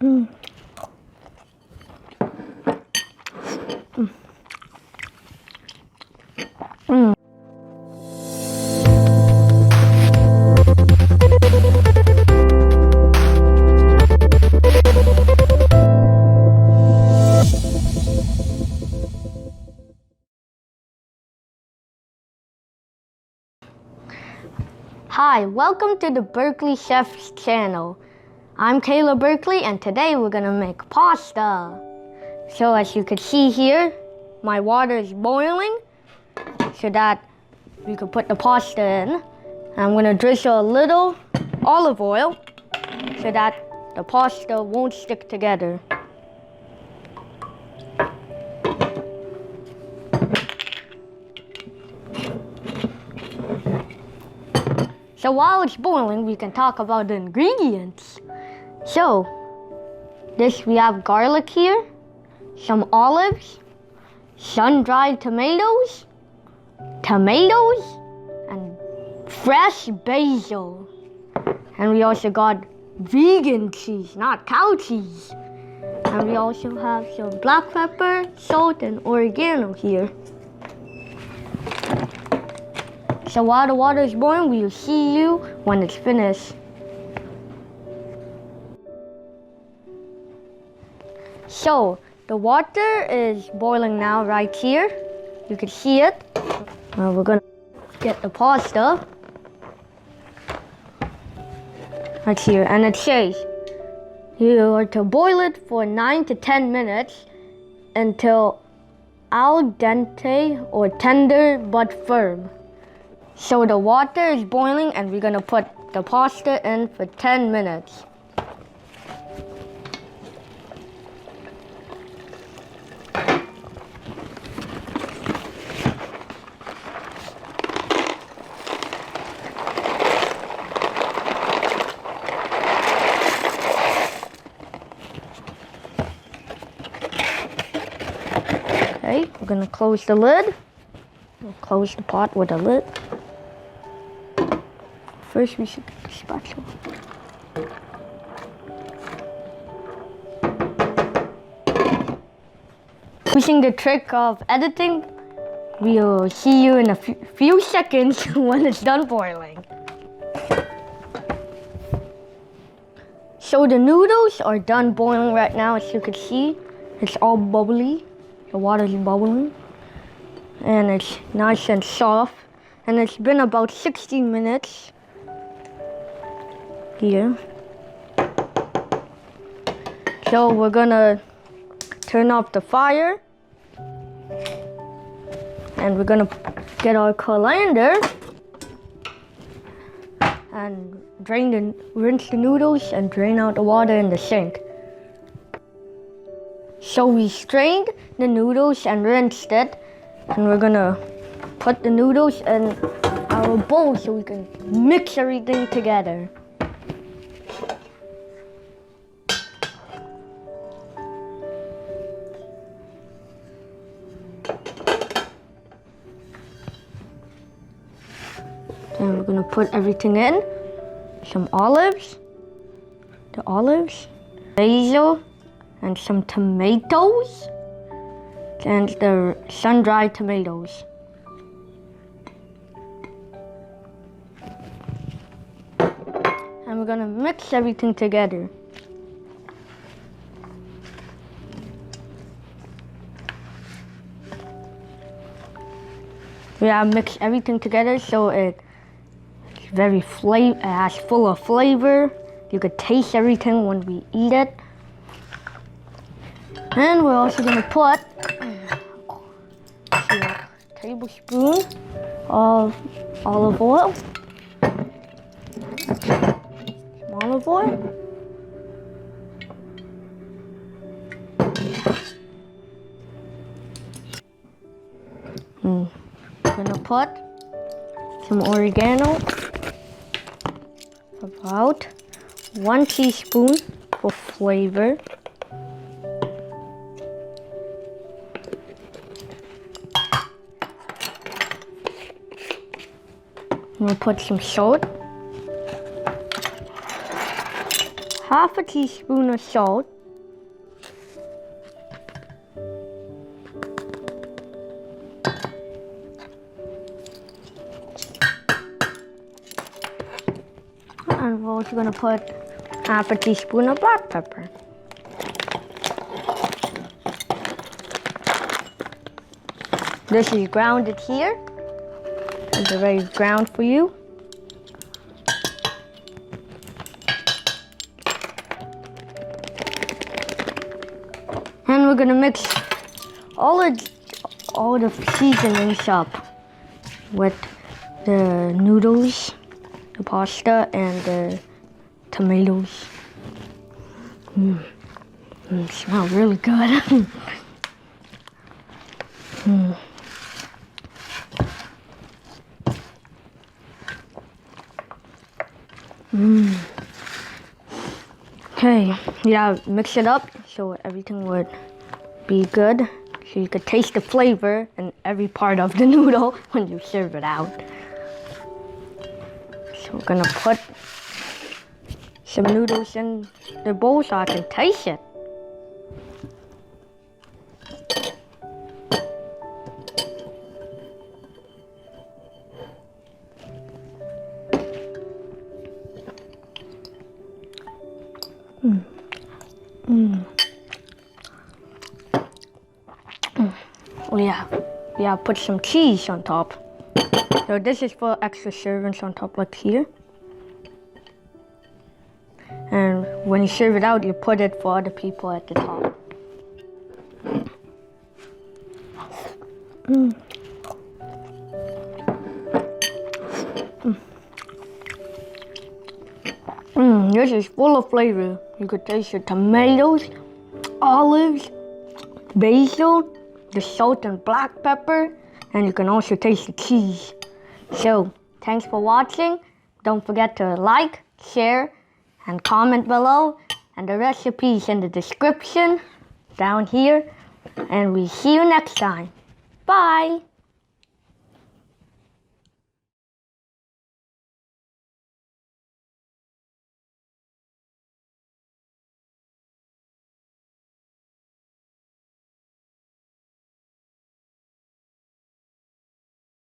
Mm. Mm. Hi, welcome to the Berkeley Chefs channel. I'm Taylor Berkeley, and today we're gonna make pasta. So as you can see here, my water is boiling so that we can put the pasta in. I'm gonna drizzle a little olive oil so that the pasta won't stick together. So while it's boiling, we can talk about the ingredients. So, we have garlic here, some olives, sun-dried tomatoes, and fresh basil. And we also got vegan cheese, not cow cheese. And we also have some black pepper, salt, and oregano here. So while the water is boiling, we will see you when it's finished. So the water is boiling now right here. You can see it. We're gonna get the pasta right here, and it says you are to boil it for 9 to 10 minutes until al dente or tender but firm. So the water is boiling and we're gonna put the pasta in for 10 minutes. Okay, we're gonna close the lid. We'll close the pot with a lid. First, we should get the spatula. Using the trick of editing, we'll see you in a few seconds when it's done boiling. So the noodles are done boiling right now. As you can see, it's all bubbly. The water is bubbling. And it's nice and soft. And it's been about 16 minutes. Here. So we're gonna turn off the fire and we're gonna get our colander and rinse the noodles and drain out the water in the sink. So we strained the noodles and rinsed it, and we're gonna put the noodles in our bowl so we can mix everything together. And we're gonna put everything in. Some olives, basil, and some tomatoes, and the sun-dried tomatoes. And we're gonna mix everything together. We have mixed everything together so it has full of flavor. You could taste everything when we eat it. And we're also gonna put a tablespoon of olive oil. Some olive oil. We're gonna put some oregano. About 1 teaspoon for flavor. We'll put some salt, half a teaspoon of salt, and we're also going to put half a teaspoon of black pepper. This is grounded here. It's already ground for you. And we're gonna mix all the seasonings up with the noodles, the pasta, and the tomatoes. It smells really good. Okay, yeah, mix it up so everything would be good. So you could taste the flavor in every part of the noodle when you serve it out. So we're gonna put some noodles in the bowl so I can taste it. Oh yeah, put some cheese on top. So this is for extra servings on top like here. And when you serve it out, you put it for other people at the top. This is full of flavor. You could taste the tomatoes, olives, basil, the salt and black pepper, and you can also taste the cheese. So, thanks for watching. Don't forget to like, share, and comment below. And the recipe is in the description down here. And we see you next time. Bye!